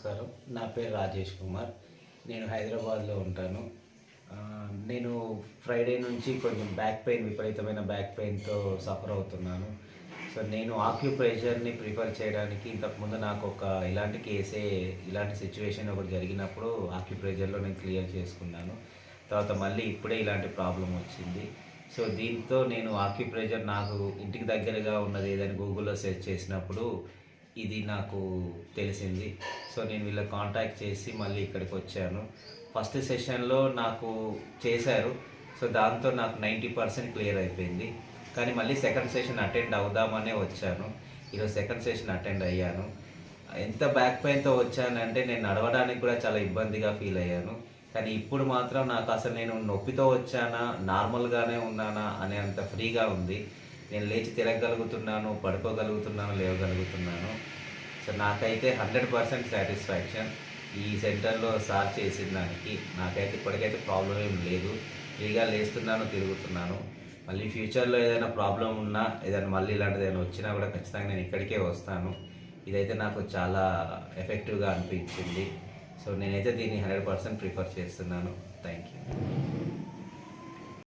నమస్కారం. నా పేరు రాజేష్ కుమార్. నేను హైదరాబాద్లో ఉంటాను. నేను ఫ్రైడే నుంచి కొంచెం విపరీతమైన బ్యాక్ పెయిన్‌తో సఫర్ అవుతున్నాను. సో, నేను ఆక్యుప్రెషర్‌ని ప్రిఫర్ చేయడానికి ఇంతకుముందు ఇలాంటి సిట్యుయేషన్ ఒకటి జరిగినప్పుడు ఆక్యుప్రెషర్‌లో నేను క్లియర్ చేసుకున్నాను. తర్వాత మళ్ళీ ఇప్పుడే ఇలాంటి ప్రాబ్లమ్ వచ్చింది. సో, దీంతో నేను ఆక్యుప్రెషర్ నాకు ఇంటికి దగ్గరగా ఉన్నది ఏదని గూగుల్‌లో సెర్చ్ చేసినప్పుడు ఇది నాకు తెలిసింది. సో, నేను వీళ్ళకి కాంటాక్ట్ చేసి మళ్ళీ ఇక్కడికొచ్చాను. ఫస్ట్ సెషన్‌లో నాకు చేశారు. సో, దాంతో నాకు 90% క్లియర్ అయిపోయింది. కానీ మళ్ళీ సెకండ్ సెషన్ అటెండ్ అవుదామనే వచ్చాను. ఈరోజు సెకండ్ సెషన్ అటెండ్ అయ్యాను. ఎంత బ్యాక్ పెయిన్‌తో వచ్చానంటే నేను నడవడానికి కూడా చాలా ఇబ్బందిగా ఫీల్ అయ్యాను. కానీ ఇప్పుడు మాత్రం నాకు అసలు నేను నొప్పితో వచ్చానా, నార్మల్‌గానే ఉన్నానా అనే అంత ఫ్రీగా ఉంది. నేను లేచి తిరగగలుగుతున్నాను, పడుకోగలుగుతున్నాను, లేవగలుగుతున్నాను. సో, నాకైతే 100% సాటిస్ఫాక్షన్. ఈ సెంటర్‌లో సార్ చేసిన దానికి నాకైతే ఇప్పటికైతే ప్రాబ్లమ్ ఏం లేదు. ఫ్రీగా లేస్తున్నాను, తిరుగుతున్నాను. మళ్ళీ ఫ్యూచర్‌లో ఏదైనా ప్రాబ్లమ్ ఉన్నా, మళ్ళీ ఇలాంటిది ఏదైనా వచ్చినా కూడా ఖచ్చితంగా నేను ఇక్కడికే వస్తాను. ఇదైతే నాకు చాలా ఎఫెక్టివ్‌గా అనిపించింది. సో, నేనైతే దీన్ని 100% ప్రిఫర్ చేస్తున్నాను. Thank you.